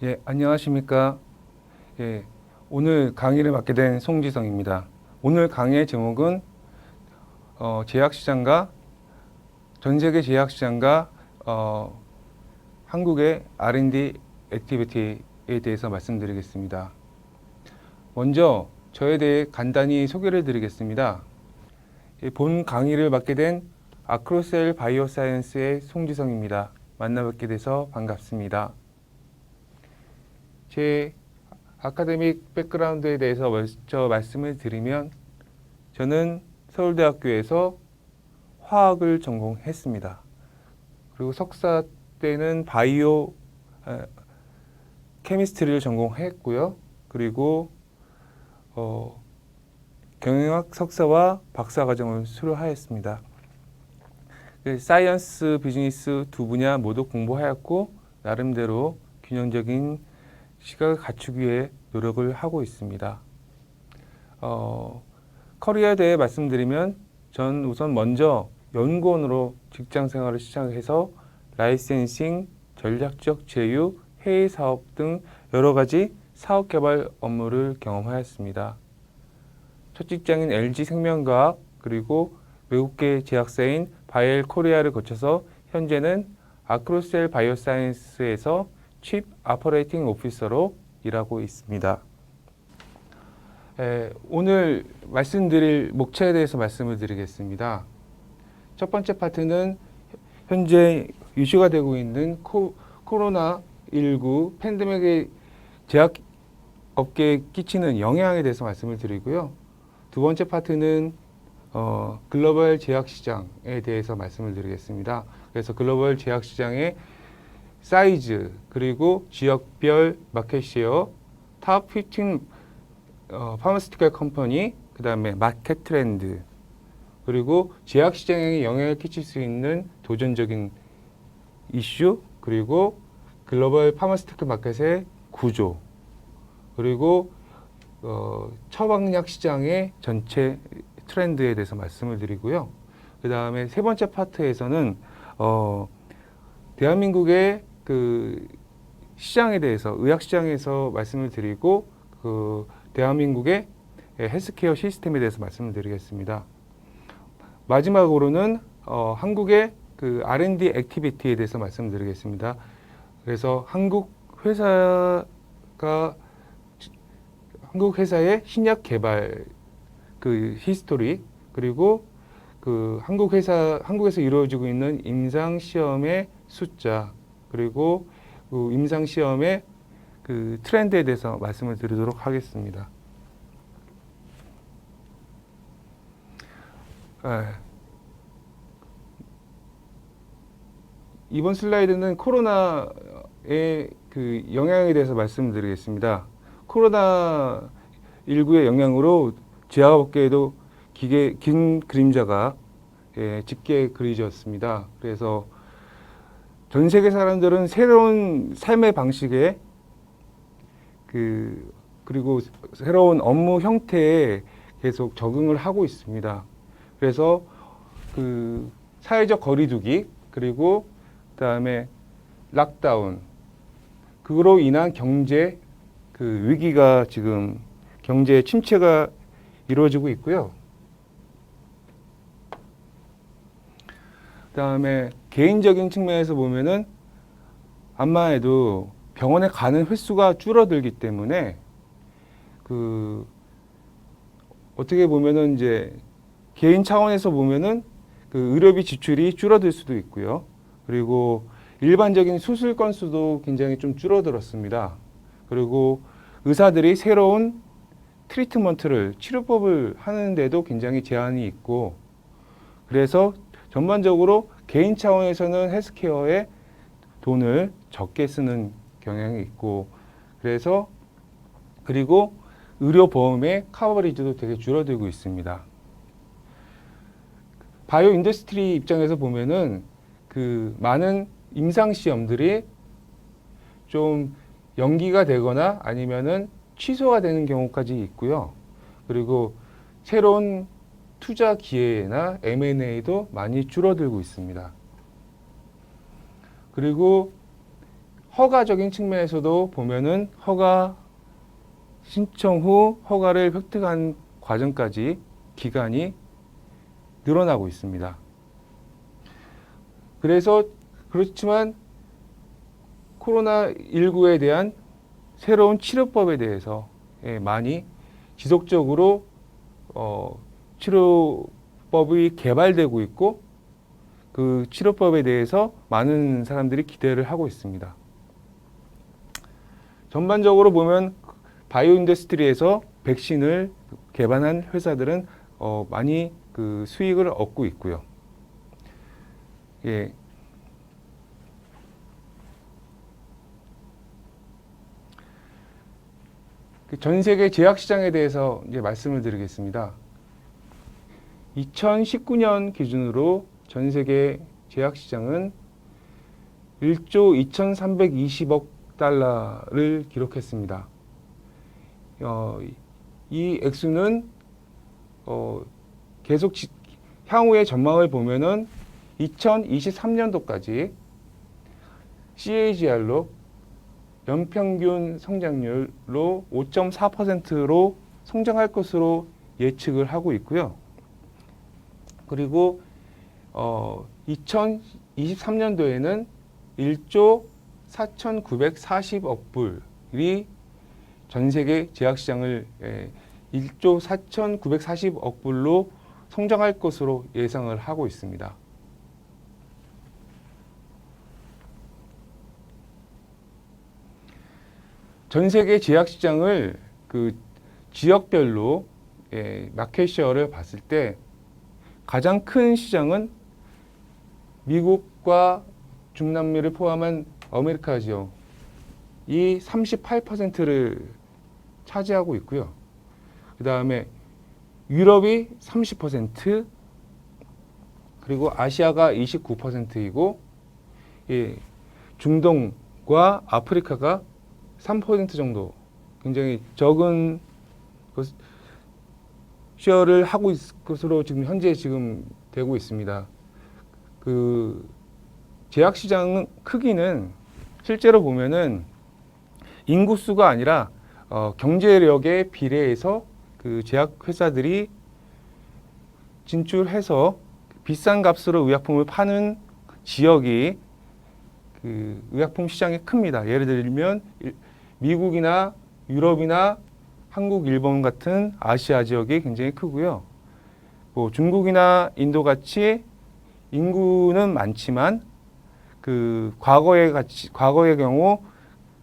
예, 안녕하십니까. 예, 오늘 강의를 맡게 된 송지성입니다. 오늘 강의의 제목은 제약시장과 전 세계 제약시장과 한국의 R&D 액티비티에 대해서 말씀드리겠습니다. 먼저 저에 대해 간단히 소개를 드리겠습니다. 본 강의를 맡게 된 아크로셀 바이오사이언스의 송지성입니다. 만나뵙게 돼서 반갑습니다. 제 아카데믹 백그라운드에 대해서 먼저 말씀을 드리면 저는 서울대학교에서 화학을 전공했습니다. 그리고 석사 때는 바이오 케미스트리를 전공했고요. 그리고 경영학 석사와 박사 과정을 수료하였습니다. 사이언스, 비즈니스 두 분야 모두 공부하였고 나름대로 균형적인 시각을 갖추기 위해 노력을 하고 있습니다. 커리어에 대해 말씀드리면 전 우선 먼저 연구원으로 직장 생활을 시작해서 라이센싱, 전략적 제휴, 해외 사업 등 여러 가지 사업 개발 업무를 경험하였습니다. 첫 직장인 LG생명과학 그리고 외국계 제약사인 바이엘 코리아를 거쳐서 현재는 아크로셀 바이오사이언스에서 칩 오퍼레이팅 오피서로 일하고 있습니다. 오늘 말씀드릴 목차에 대해서 말씀을 드리겠습니다. 첫 번째 파트는 현재 이슈가 되고 있는 코로나19 팬데믹의 제약업계에 끼치는 영향에 대해서 말씀을 드리고요. 두 번째 파트는 글로벌 제약시장에 대해서 말씀을 드리겠습니다. 그래서 글로벌 제약시장의 사이즈 그리고 지역별 마켓쉐어, 탑 15 파마스티컬 컴퍼니, 그 다음에 마켓 트렌드, 그리고 제약시장에 영향을 끼칠 수 있는 도전적인 이슈, 그리고 글로벌 파마스티컬 마켓의 구조, 그리고 처방약 시장의 전체 트렌드에 대해서 말씀을 드리고요. 그 다음에 세 번째 파트에서는 대한민국의 그 시장에 대해서 의학 시장에서 말씀을 드리고 그 대한민국의 헬스케어 시스템에 대해서 말씀을 드리겠습니다. 마지막으로는 한국의 그 R&D 액티비티에 대해서 말씀드리겠습니다. 그래서 한국 회사의 신약 개발 그 히스토리 그리고 그 한국에서 이루어지고 있는 임상 시험의 숫자 그리고 그 임상 시험의 그 트렌드에 대해서 말씀을 드리도록 하겠습니다. 이번 슬라이드는 코로나의 그 영향에 대해서 말씀드리겠습니다. 코로나19의 영향으로 제약업계에도 긴 그림자가 짙게 그려졌습니다. 그래서 전 세계 사람들은 새로운 삶의 방식에 그리고 새로운 업무 형태에 계속 적응을 하고 있습니다. 그래서 그 사회적 거리두기 그리고 그다음에 락다운 그로 인한 경제 그 위기가 지금 경제 침체가 이루어지고 있고요. 그다음에 개인적인 측면에서 보면은 암만 해도 병원에 가는 횟수가 줄어들기 때문에 그 어떻게 보면은 이제 개인 차원에서 보면은 그 의료비 지출이 줄어들 수도 있고요. 그리고 일반적인 수술 건수도 굉장히 좀 줄어들었습니다. 그리고 의사들이 새로운 트리트먼트를 치료법을 하는데도 굉장히 제한이 있고 그래서 전반적으로 개인 차원에서는 헬스케어에 돈을 적게 쓰는 경향이 있고 그리고 의료보험의 커버리지도 되게 줄어들고 있습니다. 바이오 인더스트리 입장에서 보면은 그 많은 임상 시험들이 좀 연기가 되거나 아니면은 취소가 되는 경우까지 있고요. 그리고 새로운 투자 기회나 M&A도 많이 줄어들고 있습니다. 그리고 허가적인 측면에서도 보면은 허가 신청 후 허가를 획득한 과정까지 기간이 늘어나고 있습니다. 그래서 그렇지만 코로나19에 대한 새로운 치료법에 대해서 많이 지속적으로 치료법이 개발되고 있고 그 치료법에 대해서 많은 사람들이 기대를 하고 있습니다. 전반적으로 보면 바이오 인더스트리에서 백신을 개발한 회사들은 많이 그 수익을 얻고 있고요. 예. 전 세계 제약 시장에 대해서 이제 말씀을 드리겠습니다. 2019년 기준으로 전 세계 제약 시장은 1조 2,320억 달러를 기록했습니다. 이 액수는 계속 향후의 전망을 보면은 2023년도까지 CAGR로 연평균 성장률로 5.4%로 성장할 것으로 예측을 하고 있고요. 그리고 2023년도에는 1조 4,940억 불이 전 세계 제약 시장을 1조 4,940억 불로 성장할 것으로 예상을 하고 있습니다. 전 세계 제약 시장을 그 지역별로 마켓쉐어를 봤을 때 가장 큰 시장은 미국과 중남미를 포함한 아메리카 지역이 38%를 차지하고 있고요. 그 다음에 유럽이 30%, 그리고 아시아가 29%이고 중동과 아프리카가 3% 정도 굉장히 적은 쉐어를 하고 있을 것으로 지금 현재 되고 있습니다. 그 제약 시장 크기는 실제로 보면은 인구수가 아니라 경제력에 비례해서 그 제약 회사들이 진출해서 비싼 값으로 의약품을 파는 지역이 그 의약품 시장이 큽니다. 예를 들면 미국이나 유럽이나 한국, 일본 같은 아시아 지역이 굉장히 크고요. 뭐 중국이나 인도 같이 인구는 많지만 그 과거의 경우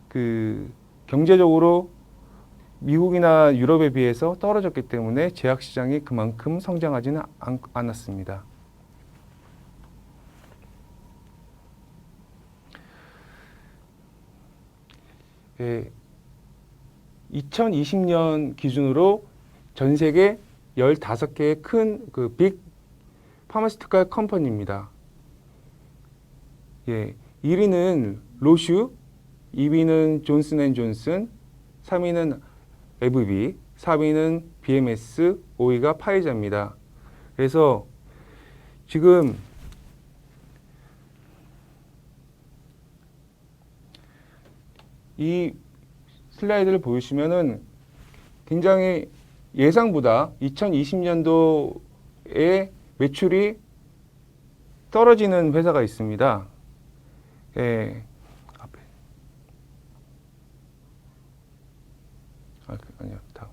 그 경제적으로 미국이나 유럽에 비해서 떨어졌기 때문에 제약 시장이 그만큼 성장하지는 않았습니다. 예, 2020년 기준으로 전 세계 15개의 큰 그 빅 파마시티컬 컴퍼니입니다. 예, 1위는 로슈, 2위는 존슨앤존슨, 3위는 AbbVie, 4위는 BMS, 5위가 파이자입니다. 그래서 지금 이 슬라이드를 보시면은 굉장히 예상보다 2020년도에 매출이 떨어지는 회사가 있습니다. 예, 앞에. 아니요, 다음.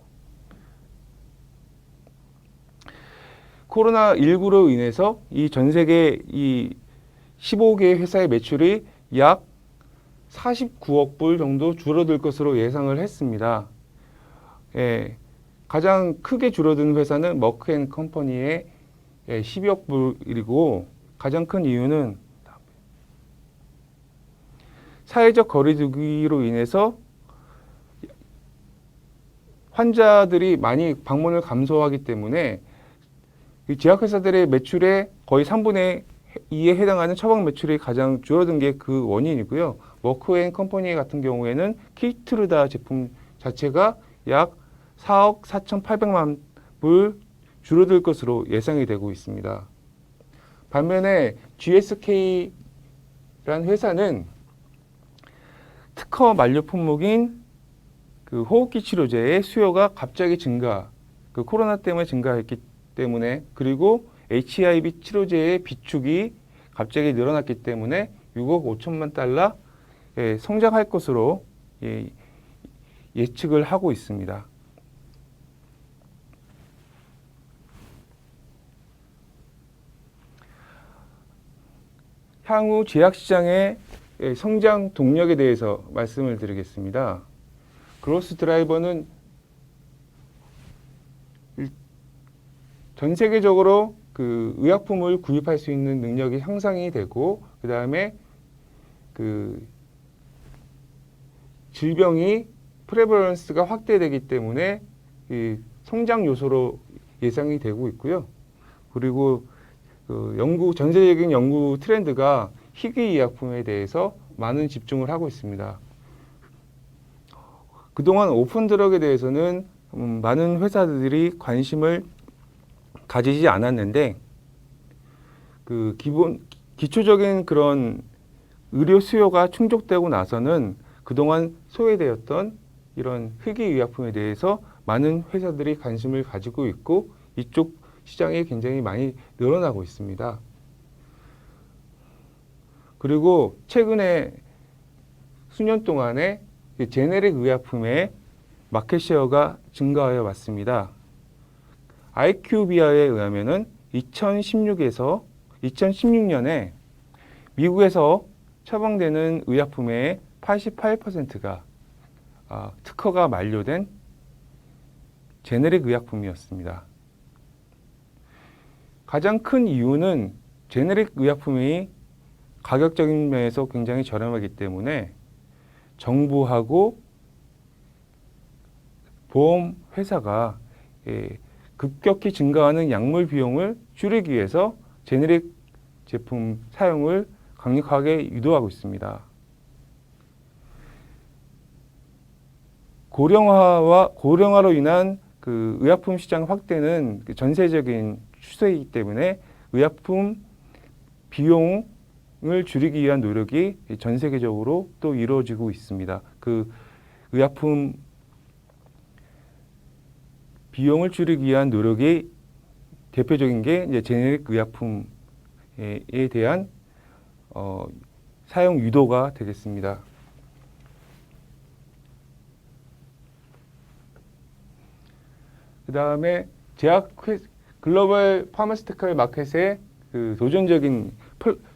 코로나19로 인해서 이 전 세계 이 15개 회사의 매출이 약 49억 불 정도 줄어들 것으로 예상을 했습니다. 예, 가장 크게 줄어든 회사는 머크앤컴퍼니의 12억 불이고 가장 큰 이유는 사회적 거리두기로 인해서 환자들이 많이 방문을 감소하기 때문에 제약회사들의 매출의 거의 3분의 2에 해당하는 처방 매출이 가장 줄어든 게 그 원인이고요. 머크앤컴퍼니 같은 경우에는 키트루다 제품 자체가 약 4억 4,800만 불 줄어들 것으로 예상이 되고 있습니다. 반면에 GSK라는 회사는 특허 만료 품목인 그 호흡기 치료제의 수요가 갑자기 그 코로나 때문에 증가했기 때문에, 그리고 HIV 치료제의 비축이 갑자기 늘어났기 때문에 6억 5천만 달러 성장할 것으로 예측을 하고 있습니다. 향후 제약시장의 성장 동력에 대해서 말씀을 드리겠습니다. 그로스 드라이버는 전 세계적으로 그 의약품을 구입할 수 있는 능력이 향상이 되고, 그 다음에 그 질병이 프레벌런스가 확대되기 때문에 이 성장 요소로 예상이 되고 있고요. 그리고 그 전세적인 연구 트렌드가 희귀 의약품에 대해서 많은 집중을 하고 있습니다. 그동안 오픈 드럭에 대해서는 많은 회사들이 관심을 가지지 않았는데, 그 기초적인 그런 의료 수요가 충족되고 나서는 그동안 소외되었던 이런 희귀 의약품에 대해서 많은 회사들이 관심을 가지고 있고, 이쪽 시장이 굉장히 많이 늘어나고 있습니다. 그리고 최근에 수년 동안에 제네릭 의약품의 마켓쉐어가 증가하여 왔습니다. IQVIA에 의하면은 2016년에 미국에서 처방되는 의약품의 88%가 특허가 만료된 제네릭 의약품이었습니다. 가장 큰 이유는 제네릭 의약품이 가격적인 면에서 굉장히 저렴하기 때문에 정부하고 보험 회사가 급격히 증가하는 약물 비용을 줄이기 위해서 제네릭 제품 사용을 강력하게 유도하고 있습니다. 고령화로 인한 그 의약품 시장 확대는 전세적인 추세이기 때문에 의약품 비용을 줄이기 위한 노력이 전 세계적으로 또 이루어지고 있습니다. 그 의약품 비용을 줄이기 위한 노력이 대표적인 게 이제 제네릭 의약품에 대한 사용 유도가 되겠습니다. 그 다음에 글로벌 파마스티컬 마켓의 그 도전적인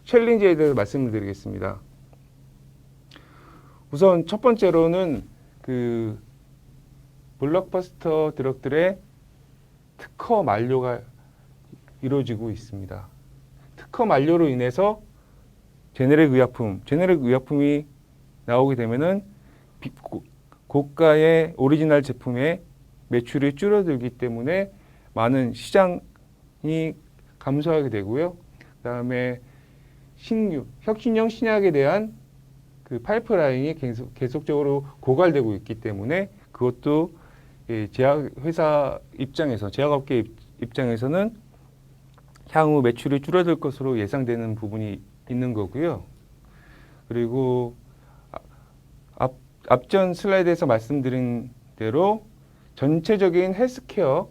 챌린지에 대해서 말씀을 드리겠습니다. 우선 첫 번째로는 그 블록버스터 드럭들의 특허 만료가 이루어지고 있습니다. 특허 만료로 인해서 제네릭 의약품이 나오게 되면은 고가의 오리지널 제품의 매출이 줄어들기 때문에 많은 시장이 감소하게 되고요. 그다음에 혁신형 신약에 대한 그 파이프라인이 계속적으로 고갈되고 있기 때문에 그것도 제약업계 입장에서는 향후 매출이 줄어들 것으로 예상되는 부분이 있는 거고요. 그리고 앞전 슬라이드에서 말씀드린 대로 전체적인 헬스케어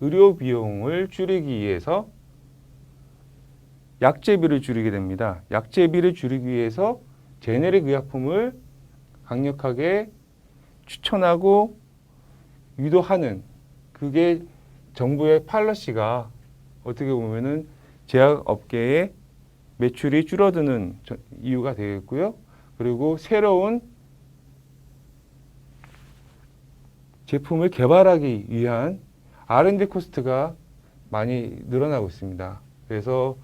의료 비용을 줄이기 위해서 약제비를 줄이게 됩니다. 약제비를 줄이기 위해서 제네릭 의약품을 강력하게 추천하고 유도하는, 그게 정부의 팔러시가 어떻게 보면은 제약업계의 매출이 줄어드는 이유가 되겠고요. 그리고 새로운 제품을 개발하기 위한 R&D 코스트가 많이 늘어나고 있습니다. 그래서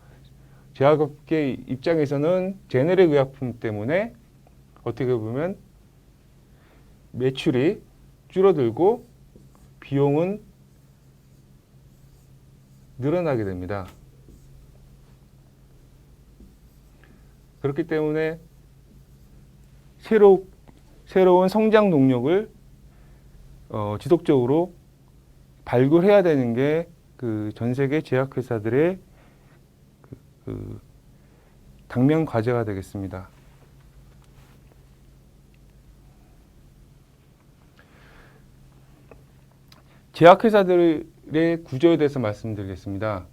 제약업계 입장에서는 제네릭 의약품 때문에 어떻게 보면 매출이 줄어들고 비용은 늘어나게 됩니다. 그렇기 때문에 새로운 성장 동력을 지속적으로 발굴해야 되는 게 그 전 세계 제약회사들의 당면 과제가 되겠습니다. 제약회사들의 구조에 대해서 말씀드리겠습니다.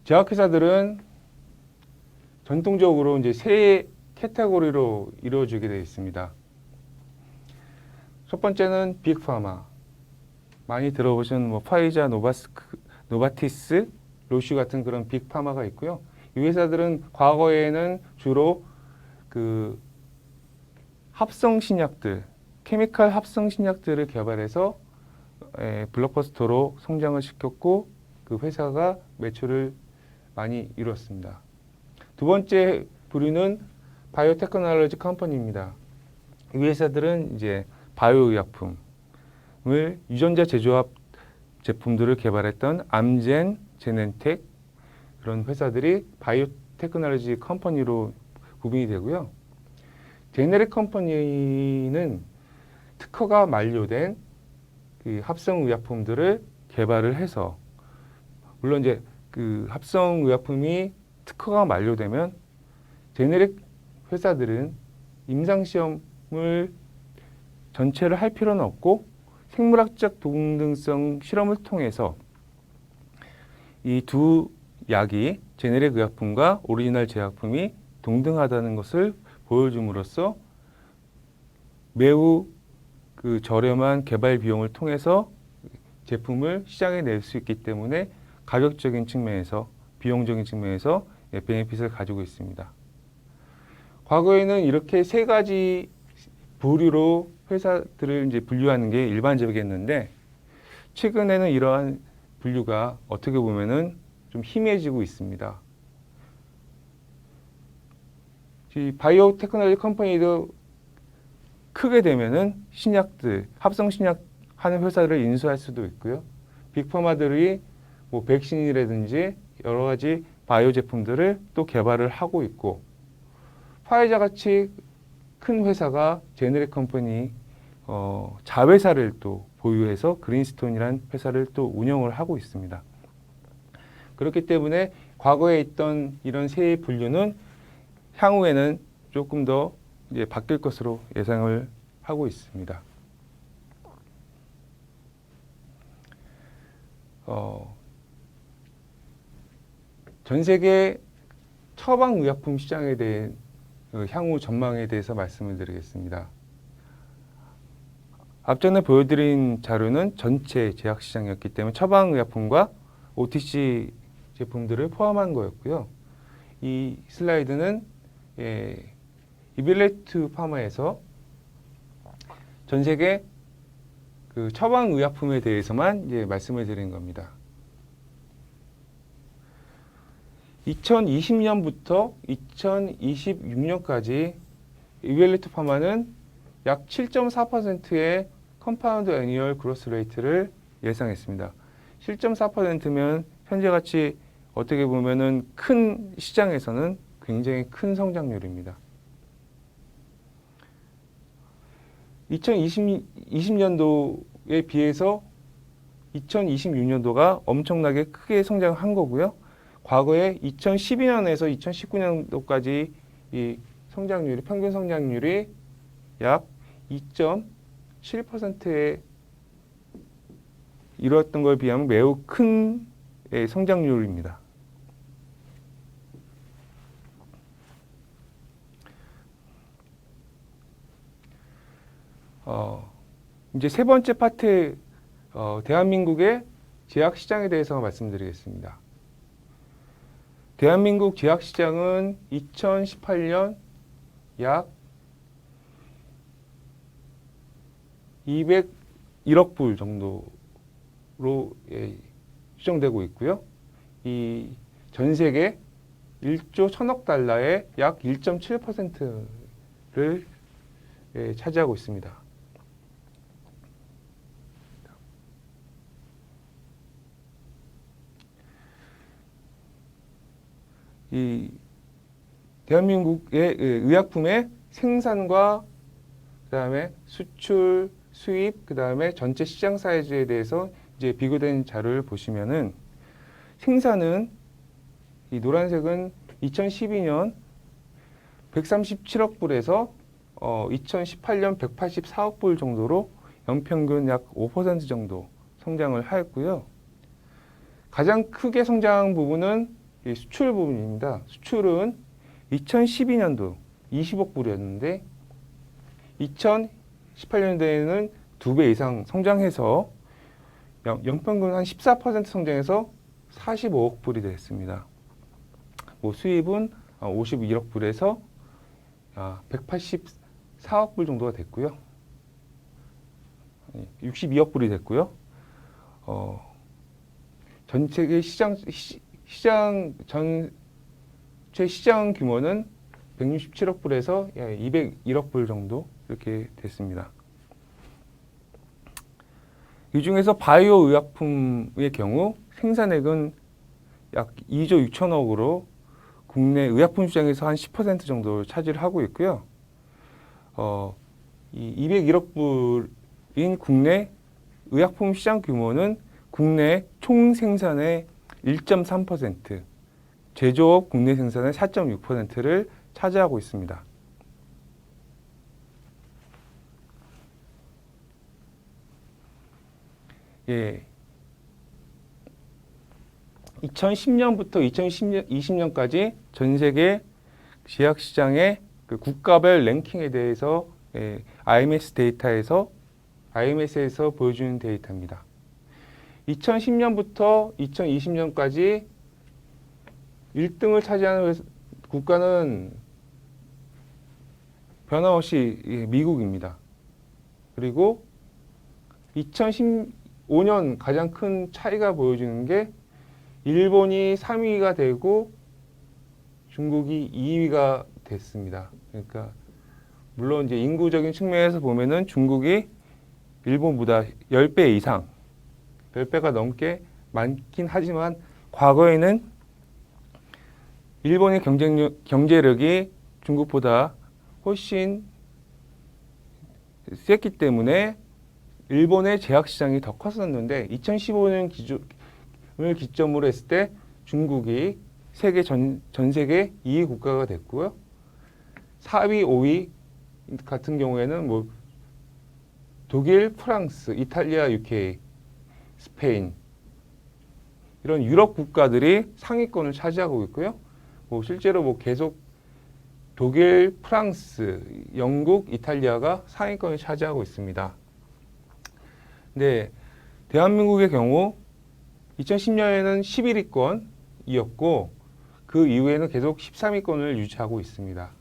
제약회사들은 전통적으로 이제 세 카테고리로 이루어지게 되어 있습니다. 첫 번째는 빅파마. 많이 들어보신 뭐 파이자, 노바티스, 로슈 같은 그런 빅파마가 있고요. 이 회사들은 과거에는 주로 그 합성 신약들, 케미칼 합성 신약들을 개발해서 블록버스터로 성장을 시켰고 그 회사가 매출을 많이 이뤘습니다. 두 번째 부류는 바이오테크놀로지 컴퍼니입니다. 이 회사들은 이제 바이오의약품을 유전자 제조합 제품들을 개발했던 암젠, 제넨텍 그런 회사들이 바이오테크놀로지 컴퍼니로 구분이 되고요. 제네릭 컴퍼니는 특허가 만료된 그 합성 의약품들을 개발을 해서 물론 이제 그 합성 의약품이 특허가 만료되면 제네릭 회사들은 임상 시험을 전체를 할 필요는 없고 생물학적 동등성 실험을 통해서 이 두 약이 제네릭 의약품과 오리지널 제약품이 동등하다는 것을 보여줌으로써 매우 그 저렴한 개발 비용을 통해서 제품을 시장에 낼 수 있기 때문에 가격적인 측면에서 비용적인 측면에서 베네핏을 가지고 있습니다. 과거에는 이렇게 세 가지 부류로 회사들을 이제 분류하는 게 일반적이었는데 최근에는 이러한 분류가 어떻게 보면은 좀 희미해지고 있습니다. 이 바이오테크놀로지 컴퍼니도 크게 되면은 신약들, 합성 신약 하는 회사를 인수할 수도 있고요. 빅파마들이 뭐 백신이라든지 여러 가지 바이오 제품들을 또 개발을 하고 있고 파이자 같이 큰 회사가 제네릭 컴퍼니 자회사를 또 보유해서 그린스톤이라는 회사를 또 운영을 하고 있습니다. 그렇기 때문에 과거에 있던 이런 세 분류는 향후에는 조금 더 이제 바뀔 것으로 예상을 하고 있습니다. 전 세계 처방의약품 시장에 대한 향후 전망에 대해서 말씀을 드리겠습니다. 앞전에 보여드린 자료는 전체 제약 시장이었기 때문에 처방의약품과 OTC 제품들을 포함한 거였고요. 이 슬라이드는 이빌레트 파마에서 전 세계 그 처방의약품에 대해서만 이제 말씀을 드린 겁니다. 2020년부터 2026년까지 이빌레트 파마는 약 7.4%의 컴파운드 애니얼 그로스 레이트를 예상했습니다. 7.4%면 현재같이 어떻게 보면은 큰 시장에서는 굉장히 큰 성장률입니다. 2020년도에 비해서 2026년도가 엄청나게 크게 성장한 거고요. 과거에 2012년에서 2019년도까지 이 성장률이 평균 성장률이 약 2.7%에 이루었던 걸 비하면 매우 큰 성장률입니다. 이제 세 번째 파트 대한민국의 제약 시장에 대해서 말씀드리겠습니다. 대한민국 제약 시장은 2018년 약 201억 불 정도로 추정되고 있고요. 이 전 세계 1조 1000억 달러의 약 1.7%를 차지하고 있습니다. 이 대한민국의 의약품의 생산과 그다음에 수출, 수입, 그다음에 전체 시장 사이즈에 대해서 이제 비교된 자료를 보시면은 생산은 이 노란색은 2012년 137억 불에서 2018년 184억 불 정도로 연평균 약 5% 정도 성장을 하였고요. 가장 크게 성장한 부분은 이 수출 부분입니다. 수출은 2012년도 20억 불이었는데 2018년도에는 2배 이상 성장해서 연평균 한 14% 성장해서 45억 불이 됐습니다. 수입은 51억 불에서 184억 불 정도가 됐고요. 62억 불이 됐고요. 전체 시장 규모는 167억 불에서 201억 불 정도 이렇게 됐습니다. 이 중에서 바이오 의약품의 경우 생산액은 약 2조 6천억으로 국내 의약품 시장에서 한 10% 정도를 차지하고 있고요. 이 201억 불인 국내 의약품 시장 규모는 국내 총 생산의 1.3%, 제조업 국내 생산의 4.6%를 차지하고 있습니다. 예. 2010년부터 2020년까지 전 세계 제약 시장의 그 국가별 랭킹에 대해서 IMS에서 보여주는 데이터입니다. 2010년부터 2020년까지 1등을 차지하는 국가는 변함없이 미국입니다. 그리고 2015년 가장 큰 차이가 보여지는 게 일본이 3위가 되고 중국이 2위가 됐습니다. 그러니까 물론 이제 인구적인 측면에서 보면은 중국이 일본보다 10배 이상, 10배가 넘게 많긴 하지만 과거에는 일본의 경제력이 중국보다 훨씬 셌기 때문에 일본의 제약 시장이 더 컸었는데 2015년 기준을 기점으로 했을 때 중국이 전 세계 2위 국가가 됐고요. 4위, 5위 같은 경우에는 독일, 프랑스, 이탈리아, UK, 스페인 이런 유럽 국가들이 상위권을 차지하고 있고요. 실제로 계속 독일, 프랑스, 영국, 이탈리아가 상위권을 차지하고 있습니다. 네, 대한민국의 경우 2010년에는 11위권이었고 그 이후에는 계속 13위권을 유지하고 있습니다.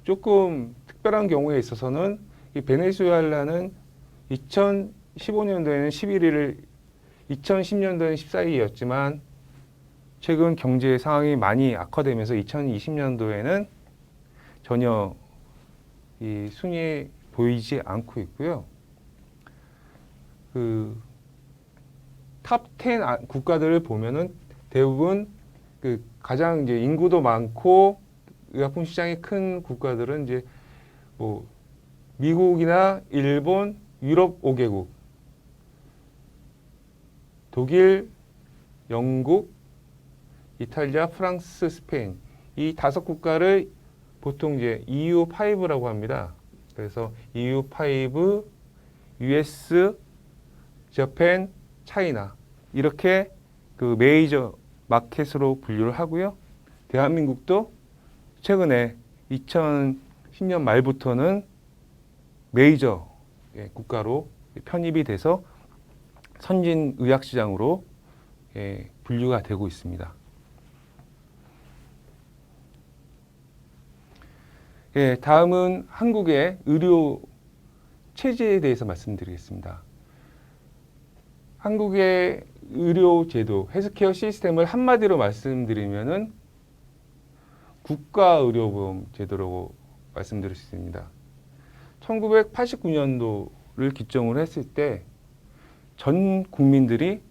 조금 특별한 경우에 있어서는 이 베네수엘라는 2015년도에는 11위를 2010년도에는 14위였지만 최근 경제 상황이 많이 악화되면서 2020년도에는 전혀 이 순위에 보이지 않고 있고요. 그 탑 10 국가들을 보면은 대부분 그 가장 이제 인구도 많고 의약품 시장이 큰 국가들은 이제 미국이나 일본, 유럽 5개국, 독일, 영국, 이탈리아, 프랑스, 스페인 이 5국가를 보통 이제 EU5라고 합니다. 그래서 EU5, US, 재팬, 차이나 이렇게 그 메이저 마켓으로 분류를 하고요. 대한민국도 최근에 2010년 말부터는 메이저 국가로 편입이 돼서 선진 의학 시장으로 분류가 되고 있습니다. 다음은 한국의 의료 체제에 대해서 말씀드리겠습니다. 한국의 의료 제도, 헬스케어 시스템을 한마디로 말씀드리면은 국가의료보험 제도라고 말씀드릴 수 있습니다. 1989년도를 기점으로 했을 때 전 국민들이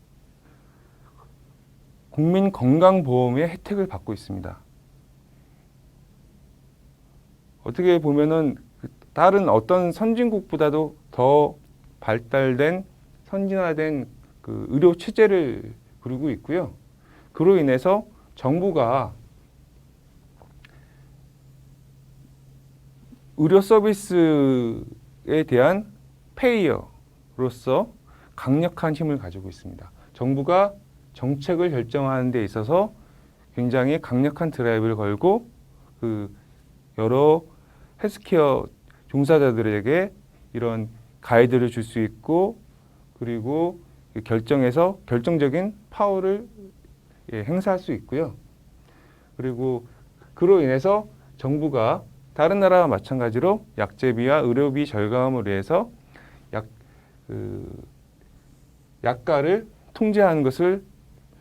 국민건강보험의 혜택을 받고 있습니다. 어떻게 보면은 다른 어떤 선진국보다도 더 발달된 선진화된 그 의료 체제를 그리고 있고요. 그로 인해서 정부가 의료 서비스에 대한 페이어로 정부로서 강력한 힘을 가지고 있습니다. 정부가 정책을 결정하는 데 있어서 굉장히 강력한 드라이브를 걸고 그 여러 헬스케어 종사자들에게 이런 가이드를 줄 수 있고 그리고 결정에서 결정적인 파워를 행사할 수 있고요. 그리고 그로 인해서 정부가 다른 나라와 마찬가지로 약제비와 의료비 절감을 위해서 약가를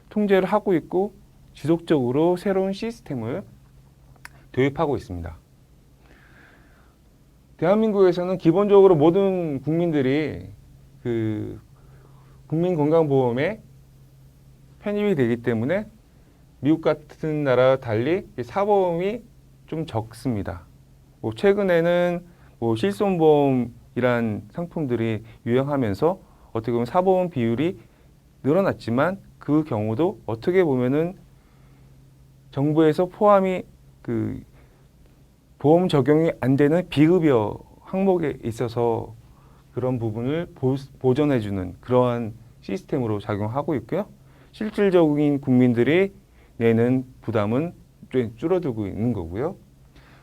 통제를 하고 있고 지속적으로 새로운 시스템을 도입하고 있습니다. 대한민국에서는 기본적으로 모든 국민들이 그 국민건강보험에 편입이 되기 때문에 미국 같은 나라와 달리 사보험이 좀 적습니다. 최근에는 실손보험이란 상품들이 유행하면서 어떻게 보면 사보험 비율이 늘어났지만 그 경우도 어떻게 보면은 정부에서 포함이 그 보험 적용이 안 되는 비급여 항목에 있어서 그런 부분을 보전해주는 그러한 시스템으로 작용하고 있고요. 실질적인 국민들이 내는 부담은 좀 줄어들고 있는 거고요.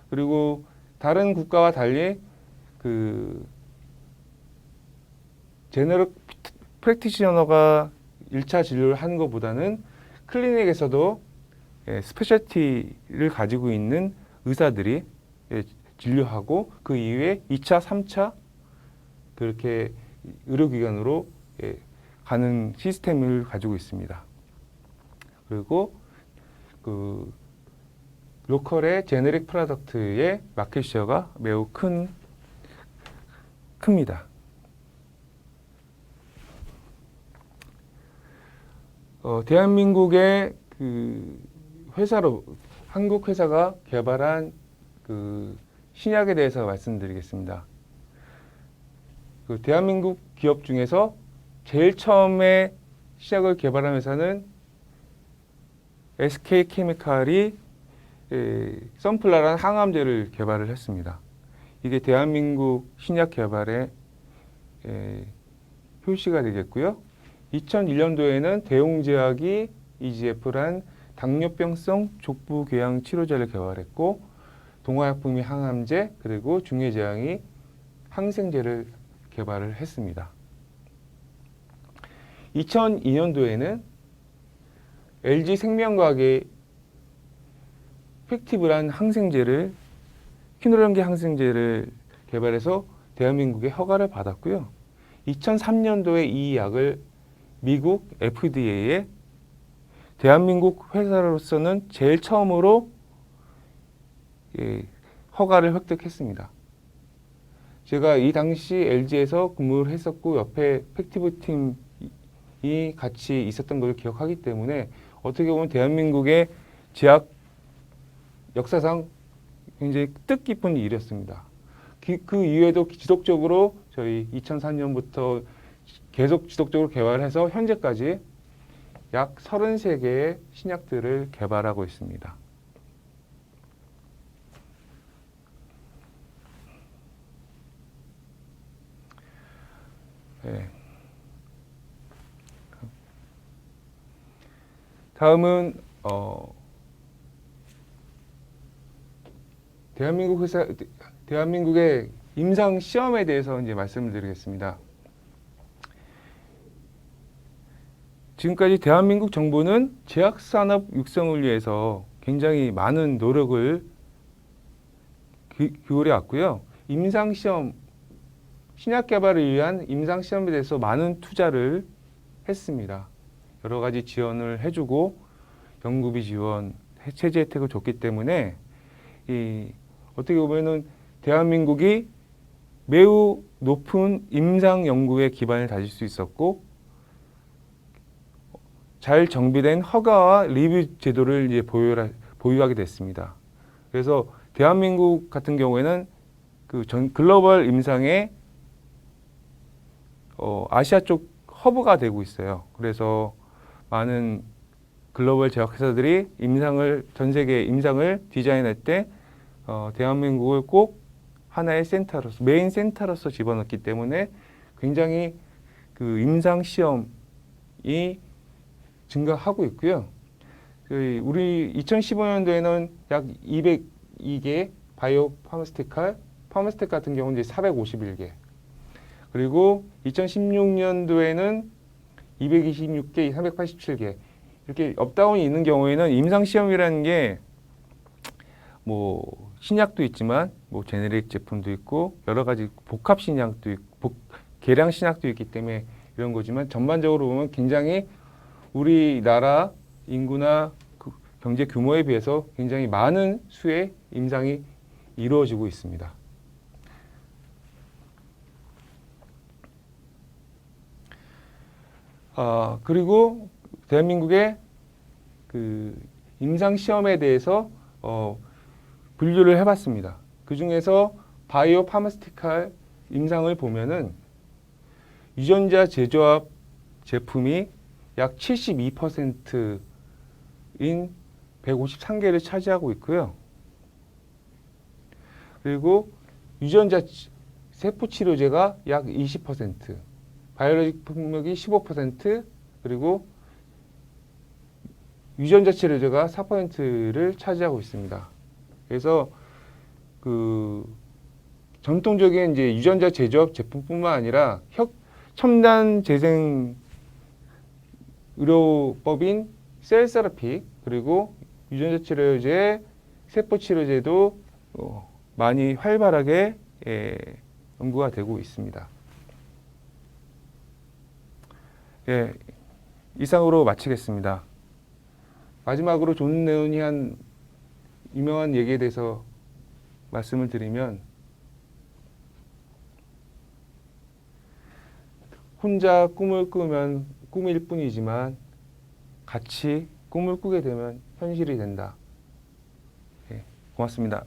그리고 다른 국가와 달리 그 제너럴 프랙티셔너가 1차 진료를 하는 것보다는 클리닉에서도 스페셜티를 가지고 있는 의사들이 진료하고 그 이후에 2차, 3차 그렇게 의료기관으로 가는 시스템을 가지고 있습니다. 그리고 그 로컬의 제네릭 프로덕트의 마켓 시어가 매우 큽니다. 대한민국의 그 한국 회사가 개발한 그 신약에 대해서 말씀드리겠습니다. 그 대한민국 기업 중에서 제일 처음에 신약을 개발한 회사는 SK케미칼이 선플라라는 항암제를 개발을 했습니다. 이게 대한민국 신약 개발의 표시가 되겠고요. 2001년도에는 대웅제약이 EGF란 당뇨병성 족부궤양 치료제를 개발했고 동화약품이 항암제 그리고 중해제약이 항생제를 개발을 했습니다. 2002년도에는 LG생명과학이 팩티브란 항생제를 퀴노련계 항생제를 개발해서 대한민국의 허가를 받았고요. 2003년도에 이 약을 미국 FDA에 대한민국 회사로서는 제일 처음으로 허가를 획득했습니다. 제가 이 당시 LG에서 근무를 했었고 옆에 팩티브 팀이 같이 있었던 걸 기억하기 때문에 어떻게 보면 대한민국의 제약 역사상 굉장히 뜻깊은 일이었습니다. 그 이후에도 지속적으로 저희 2004년부터 계속 지속적으로 개발해서 현재까지 약 33개의 신약들을 개발하고 있습니다. 네. 다음은 대한민국의 임상 시험에 대해서 이제 말씀을 드리겠습니다. 지금까지 대한민국 정부는 제약산업 육성을 위해서 굉장히 많은 노력을 기울여 왔고요. 임상시험, 신약 개발을 위한 임상시험에 대해서 많은 투자를 했습니다. 여러 가지 지원을 해주고 연구비 지원, 체제 혜택을 줬기 때문에 어떻게 보면은 대한민국이 매우 높은 임상 연구의 기반을 다질 수 있었고 잘 정비된 허가와 리뷰 제도를 이제 보유하게 됐습니다. 그래서 대한민국 같은 경우에는 그 글로벌 임상의 아시아 쪽 허브가 되고 있어요. 그래서 많은 글로벌 제약회사들이 전 세계 임상을 디자인할 때 대한민국을 꼭 하나의 센터로서 메인 센터로서 집어넣기 때문에 굉장히 그 임상 시험이 증가하고 있고요. 우리 2015년도에는 약 202개 바이오 파마스텍 같은 경우는 이제 451개. 그리고 2016년도에는 226개, 387개. 이렇게 업다운이 있는 경우에는 임상 시험이라는 게 뭐 신약도 있지만 뭐 제네릭 제품도 있고 여러 가지 복합 신약도 있고 계량 신약도 있기 때문에 이런 거지만 전반적으로 보면 굉장히 우리나라 인구나 그 경제 규모에 비해서 굉장히 많은 수의 임상이 이루어지고 있습니다. 그리고 대한민국의 그 임상 시험에 대해서 분류를 해봤습니다. 그 중에서 바이오 파마스티칼 임상을 보면은 유전자 제조합 제품이 약 72%인 153개를 차지하고 있고요. 그리고 유전자 세포 치료제가 약 20%, 바이오로직 품목이 15%, 그리고 유전자 치료제가 4%를 차지하고 있습니다. 그래서 그 전통적인 이제 유전자 제조업 제품뿐만 아니라 첨단 재생 의료법인 셀 세라피 그리고 유전자 치료제, 세포 치료제도 많이 활발하게 연구가 되고 있습니다. 예, 이상으로 마치겠습니다. 마지막으로 존 레논이 한 유명한 얘기에 대해서 말씀을 드리면 혼자 꿈을 꾸면 꿈일 뿐이지만 같이 꿈을 꾸게 되면 현실이 된다. 예, 고맙습니다.